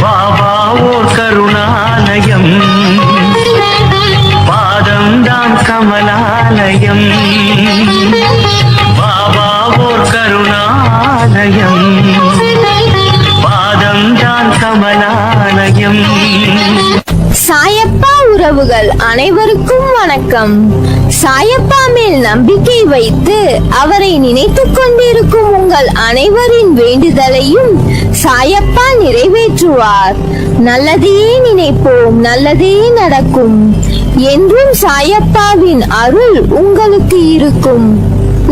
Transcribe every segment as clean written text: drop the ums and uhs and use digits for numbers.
பாபா ஓர் கருணாலயம், பாதம்தான் கமலாலயம். பாபா ஓர் கருணாலயம், பாதம்தான் கமலாலயம். சாயப்பா உறவுகள் அனைவருக்கும் வணக்கம். சாயப்பா மேல் நம்பிக்கை வைத்து அவரை நினைத்துக் கொண்டிருக்கும் உங்கள் அனைவரின் வேண்டுதலையும் சாயப்பா நிறைவேற்றுவார். நல்லதையே நினைப்போம், நல்லதே நடக்கும். என்றும் சாயப்பாவின் அருள் உங்களுக்கு இருக்கும்.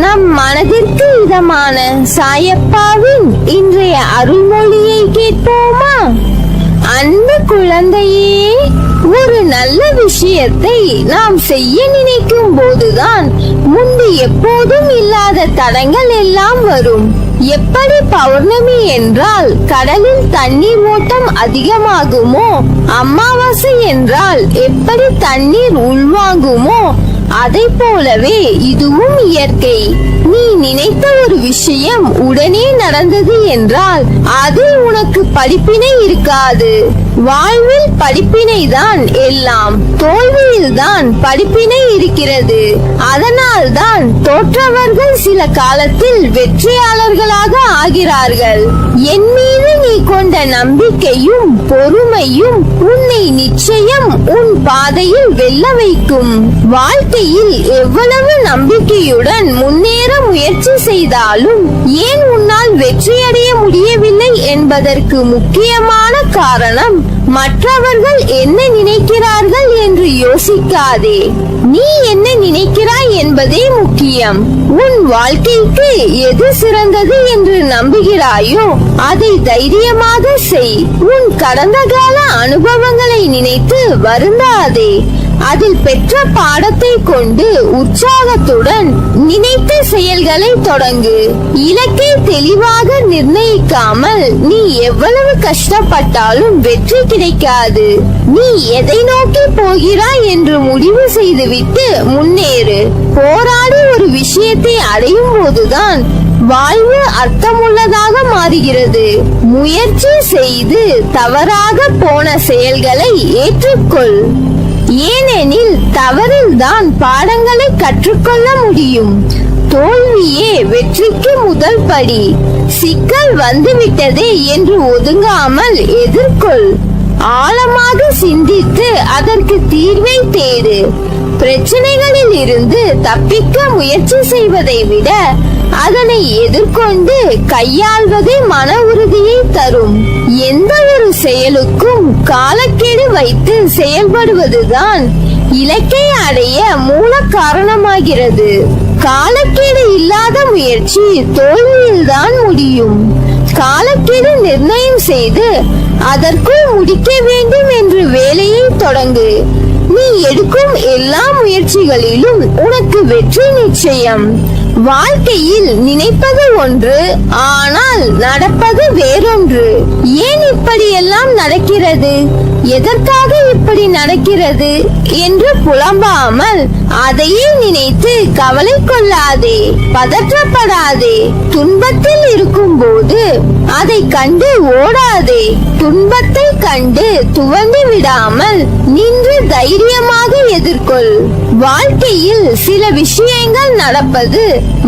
நம் மனதிற்கு இதமான சாயப்பாவின் இன்றைய அருள்மொழியை கேட்போமா? அன்பு குழந்தையே, ஒரு நல்ல விஷயத்தை நாம் செய்ய நினைக்கும் போதுதான் முன்பு எப்போதும் இல்லாத தடங்கள் எல்லாம் வரும். எப்படி பௌர்ணமி என்றால் கடலில் தண்ணீர் ஓட்டம் அதிகமாகுமோ, அமாவாசை என்றால் எப்படி தண்ணீர் உள்வாங்குமோ, அதை போலவே இதுவும் இயற்கை. நீ நினைத்த ஒரு விஷயம் உடனே நடந்தது என்றால் அதில் உனக்கு படிப்பினை இருக்காது. வாழ்வில் படிப்பினை தான் எல்லாம், தோல்வியில் தான் படிப்பினை இருக்கிறது. அதனால் தான் தோற்றவர்கள் சில காலத்தில் வெற்றியாளர்களாக ஆகிறார்கள். என் மீது நீ கொண்ட நம்பிக்கையும் பொறுமையும் உன்னை நிச்சயம் உன் பாதையில் வெல்ல வைக்கும். வாழ்க்கையில் எவ்வளவு நம்பிக்கையுடன் முன்னேற முயற்சி செய்தாலும் ஏன் உன்னால் வெற்றியடைய முடியவில்லை என்பதற்கு முக்கியமான காரணம் மற்றவர்கள் என்ன நினைக்கிறார்கள் என்று யோசிக்காதே. நீ என்ன நினைக்கிறாய் என்பதே முக்கியம். உன் வாழ்க்கைக்கு எது சிறந்தது என்று நம்புகிறாயோ அதை தைரியமாக செய். உன் கடந்த கால அனுபவங்களை நினைத்து வருந்தாதே. அதில் பெற்ற பாடத்தை கொண்டு உற்சாகத்துடன் நினைத்த செயல்களை தொடங்கு. இலக்கை தெளிவாக நிர்ணயிக்காமல் நீ எவ்வளவு கஷ்டப்பட்டாலும் வெற்றி கிடைக்காது. நீ எதை நோக்கி போகிறாய் என்று முடிவு செய்துவிட்டு முன்னேறு. போராடி ஒரு விஷயத்தை அடையும் போதுதான் வாழ்வு அர்த்தமுள்ளதாக மாறுகிறது. முயற்சி செய்து தவறாக போன செயல்களை ஏற்றுக்கொள். ஏனெனில் தவறில் தான் பாடங்களை கற்றுக்கொள்ள முடியும். தோல்வியே வெற்றிக்கு முதல் படி. சிக்கல் வந்துவிட்டதே என்று ஒதுங்காமல் எதிர்கொள். ஆழமாக சிந்தித்து அதற்கு தீர்வை தேடு. பிரச்சனைகளில் இருந்து தப்பிக்க முயற்சி செய்வதை விட அதனை எதிர்கொண்டு கையாள்வதே மன உறுதியை தரும். எந்த ஒரு செயலுக்கும் காலக்கெடு வைத்து செயல்படுவதுதான் இலக்கை அடைய மூல காரணமாகிறது. காலக்கெடு இல்லாத முயற்சி தோல்வியில்தான் முடியும். காலக்கெடு நிர்ணயம் செய்து அதற்குள் முடிக்க வேண்டும் என்று வேலையை தொடங்கு. நீ எடுக்கும் எல்லா முயற்சிகளிலும் உனக்கு வெற்றி நிச்சயம். வாழ்க்கையில் நினைப்பது ஒன்று, ஆனால் நடப்பது வேறொன்று. ஏன் இப்படி எல்லாம் நடக்கிறது, எதற்காக இப்படி நடக்கிறது என்று புலம்பாமல் அதையே நினைத்து கவலை கொள்ளாதே, பதற்றப்படாதே. துன்பத்தில் இருக்கும் போது அதை கண்டு ஓடாதே. துன்பத்தை கண்டு துவண்டு விடாமல் நின்று தைரியமாக எதிர்கொள். வாழ்க்கையில் சில விஷயங்கள் நடப்பது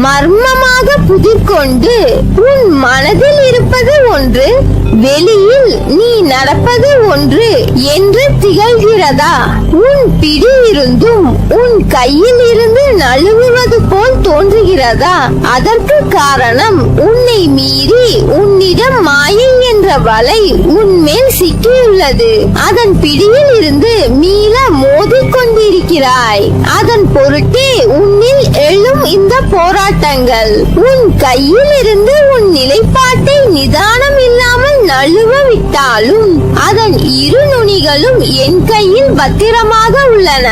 மர்மமாக புதிர்கொண்டு உன் மனதில் இருப்பது ஒன்று, வெளியில் நீ நடப்பது ஒன்று என்று திகழ்கிறதா? உன் பிடி இருந்தும் உன் கையில் இருந்து நழுவுவது போல் தோன்றுகிறதா? அதற்கு காரணம் உன்னை மீறி உன்னிடம் மாயை என்ற வலை உன்மேல் சிக்கியுள்ளது. அதன் பிடியில் இருந்து மீள மோதிக்கொண்டிருக்கிறாய். அதன் பொருட்டே உன்னில் எழும் இந்த போராட்டங்கள். உன் கையில் இருந்து உன் நிலைப்பாட்டை நிதானம் இல்லாமல் நழுவ விட்டாலும் அதன் இரு நுனிகளும் என் கையில் பத்திரமாக உள்ளன.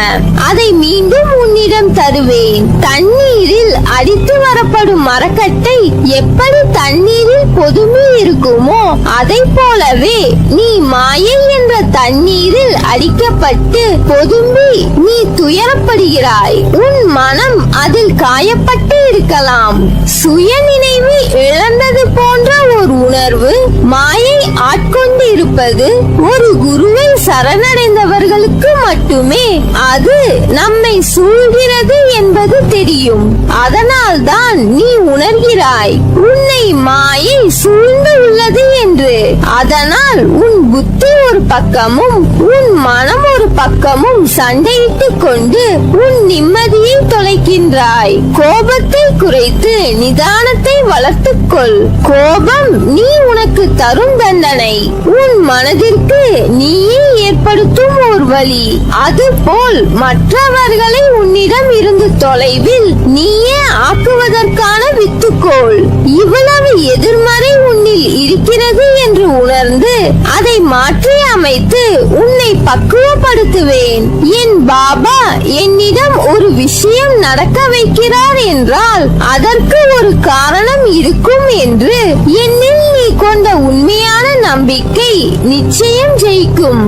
அதை மீண்டும் உன்னிடம் தருவேன். தண்ணீரில் அடித்து வரப்படும் மரக்கட்டை எப்படி தண்ணீரில் பொதுமி இருக்குமோ அதை போலவே நீ மாயை என்ற தண்ணீரில் அடிக்கப்பட்டு பொதும்பி நீ துயரப்படுகிறாய். உன் மனம் அதில் காயப்பட்டு இருக்கலாம். சுய நினைவு இழந்தது போன்ற ஒரு உணர்வு மாயை ஆட்கொண்டு இருப்பது ஒரு குருவை சரணடைந்தவர்களுக்கு மட்டுமே அது நம்மை சூழ்கிறது என்பது தெரியும். அதனால் தான் நீ உணர்கிறாய் உன்னை மாயை சூழ்ந்து உள்ளது என்று. அதனால் உன் புத்தி ஒரு பக்கமும் உன் மனம் ஒரு பக்கமும் சண்டையிட்டுக் கொண்டு உன் நிம்மதியை தொலைக்கின்றாய். கோபத்தை குறைத்து நிதானத்தை வளர்த்துக்கொள். கோபம் நீ உனக்கு தரும் தண்டனை, உன் மனதிற்கு நீயே ஏற்படுத்தும் ஒரு வழி. அதுபோல் மற்றவர்களை உன்னிடம் இருந்து தொலைவில் நீயே ஆக்குவதற்கான வித்துக்கோள். இவ்வளவு எதிர்மறை உன்னில் இருக்கிறது என்று உணர்ந்து அதை மாற்றி அமைத்து உன்னை பக்குவப்படுத்துவேன். என் பாபா என்னிடம் ஒரு விஷயம் நடக்க வைக்கிறார் என்றால் அதற்கு ஒரு காரணம் இருக்கும் என்று என்னில் நீ கொண்ட உண்மையான நம்பிக்கை நிச்சயம் ஜெயிக்கும்.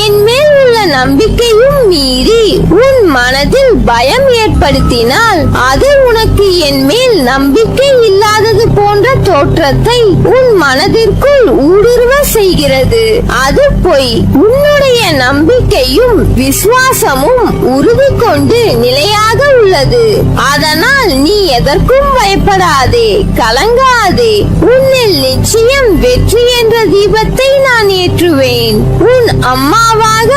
என் மேல் உள்ள நம்பிக்கையும் மீறி உன் மனதில் பயம் ஏற்படுத்தினால் அது உனக்கு என் மேல் நம்பிக்கை இல்லாதது போன்ற தோற்றத்தை உன் மனதிற்குள் ஊடுருவ செய்கிறது. அது பொய். உன்னுடைய நம்பிக்கையும் விசுவாசமும் உறுதி கொண்டு நிலையாக உள்ளது. அதனால் நீ எதற்கும் பயப்படாதே, கலங்காதே. உன்னில் நிச்சயம் வெற்றி என்ற தீபத்தை நான் ஏற்றுவேன். உன் அம்மாவாக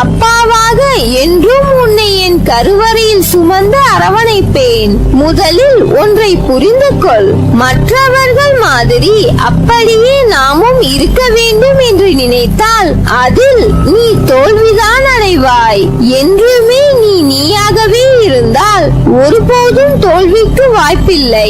அப்பாவாக என்றும் உன்னை என் கருவறையில் சுமந்து அரவணைப்பேன். முதலில் ஒன்றை புரிந்து கொள். மற்றவர்கள் மாதிரி அப்படியே நாமும் இருக்க வேண்டும் என்று நினைத்தால் அதில் நீ தோல்விதான் அடைவாய். என்றுமே நீ நீயாகவே இருந்தால் ஒருபோதும் தோல்விக்கு வாய்ப்பில்லை.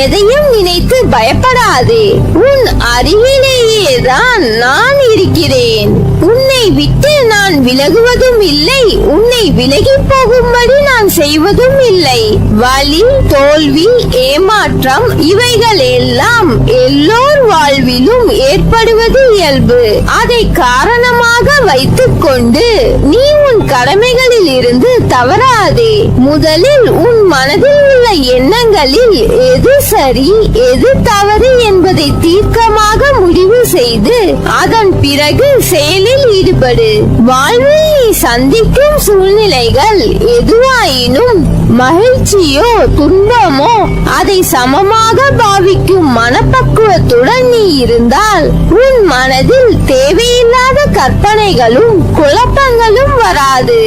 எதையும் நினைத்து பயப்படாதே. உன் அருகிலேயே தான் நான் இருக்கிறேன். உன்னை விட்டு நான் விலகுவதும் இல்லை, உன்னை விலகி போகும்படி நான் செய்வதும் இல்லை. வலி, தோல்வி, ஏமாற்றம் இவைகள் எல்லாம் எல்லோர் வாழ்விலும் ஏற்படுவது இயல்பு. அதை காரணமாக வைத்துக் கொண்டு நீ உன் கடமைகளில் இருந்து தவறாதே. முதலில் உன் மனதில் உள்ள எண்ணங்களில் எது சரி எது தவறு என்பதை தீர்க்கமாக முடிவு செய்து அதன் பிறகு செயலில் ஈடுபடு. வாழ்வில் நீ சந்திக்கும் சூழ்நிலைகள் எதுவாயினும் மகிழ்ச்சியோ துன்பமோ அதை சமமாக பாவிக்கும் மனப்பக்குவத்துடன் நீ இருந்தால் உன் மனதில் தேவையில்லாத கற்பனைகளும் குழப்பங்களும் வராது.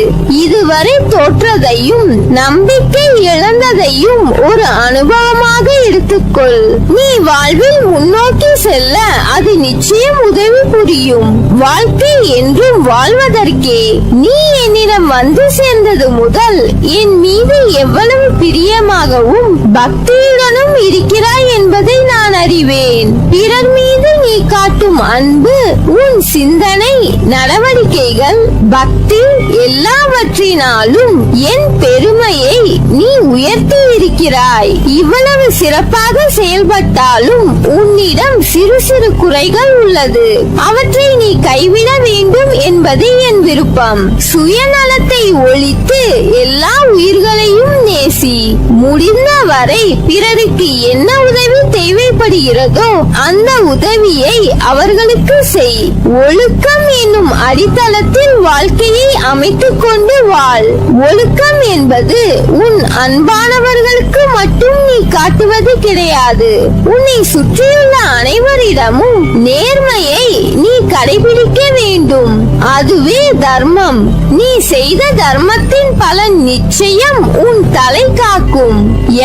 இதுவரை தோற்றதையும் நம்பிக்கை இழந்ததையும் ஒரு அனுபவமாக எடுத்துக்கொள். நீ வாழ்வில் முன்னோக்கி செல்ல அது நிச்சயம் உதவி புரியும். வாழ்க்கை என்றும் வாழ்வதற்கே. நீ என்னிடம் வந்து சேர்ந்தது முதல் என் மீது எவ்வளவு பிரியமாகவும் பக்தியுடனும் இருக்கிறாய் என்பதை நான் அறிவேன். பிறர் மீது நீ காட்டும் அன்பு, உன் சிந்தனை, நடவடிக்கைகள், பக்தி எல்லாவற்றினாலும் என் பெருமையை நீ உயர்த்தி இருக்கிறாய். இவ்வளவு சிறப்பாக செயல்பட்டாலும் உன்னிடம் சிறு சிறு குறைகள் உள்ளது. அவற்றை நீ கைவிட வேண்டும் என்பது என் விருப்பம். சுயநலத்தை ஒழித்து எல்லா உயிர்களையும் நேசி. முடிந்தவரை பிறருக்கு என்ன உதவி தேவைப்படுகிறதோ அந்த உதவியை அவர்களுக்கு செய். ஒழுக்கம் என்னும் அடித்தளத்தில் வாழ்க்கையை அமைத்துக் கொண்டு வாழ். ஒழுக்கம் என்பது உன் அன்பானவர்களுக்கு மட்டும் நீ காட்டுவது கிடையாது. உன்னை சுற்றியுள்ள அனைவரிடமும் நேர்மையை நீ கடைபிடிக்க வேண்டும். அதுவே தர்மம். நீ செய்த தர்மத்தின் பலன் நிச்சயம் உன் தலை காக்கும்.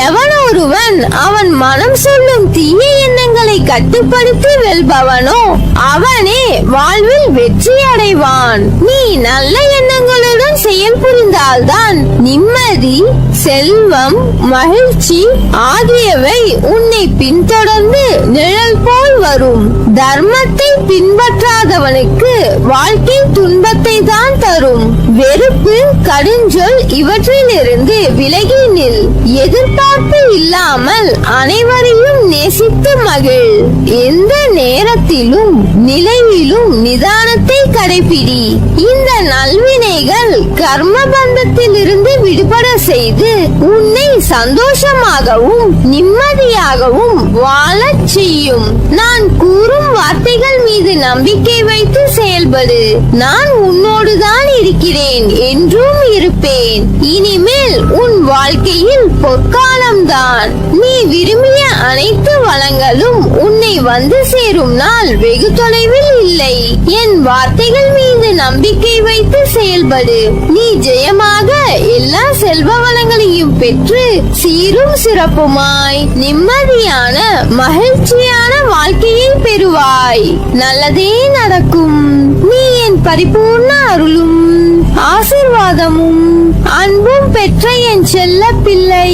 எவன் ஒருவன் அவன் மனம் சொல்லும் தீய எண்ணங்களை கட்டுப்படுத்தி வெல்பவனோ அவனே வாழ்வில் வெற்றி அடைவான். நீ நல்ல எண்ணங்களுடன் செயல் புரிந்தால்தான் நிம்மதி, செல்வம், மகிழ்ச்சி ஆகியவை உன்னை பின்தொடர்ந்து நிழல் போல் வரும். தர்மத்தை பின்பற்றாதவனுக்கு வாழ்க்கை துன்பத்தை தான் தான் தரும். வெறுப்பு, கடுஞ்சொல் இவற்றிலிருந்து விலகி நில். எதிர்பார்ப்பு இல்லாமல் அனைவரையும் நேசித்து மகிழ். எந்த நேரத்திலும் நிலையிலும் நிதானத்தை கடைபிடி. இந்த நல்வினைகள் கர்ம பந்தத்தில் இருந்து விடுபட செய்து உன்னை சந்தோஷமாகவும் நிம்மதியாகவும் வாழச் செய்யும். நான் கூறும் வார்த்தைகள் மீது நம்பிக்கை வைத்து செயல்படு. நான் உன்னோடுதான் இருக்கிறேன், என்றும் இருப்பேன். இனிமேல் உன் வாழ்க்கையில் பொற்காலம்தான். நீ விரும்பிய அனைத்து வளங்களும் உன்னை வந்து சேரும் நாள் வெகு தொலைவில் இல்லை. என் வார்த்தைகள் மீது நம்பிக்கை வைத்து செயல்படு. நீ ஜெயமாக எல்லா செல்வ வளங்களையும் பெற்று சீரும் சிறப்புமாய் நிம்மதியான மகிழ்ச்சியான வாழ்க்கையை பெறுவாய். நல்லதே நடக்கும். நீ என் பரிபூர்ண அருளும் ஆசீர்வாதமும் அன்பும் பெற்ற என் செல்ல பிள்ளை.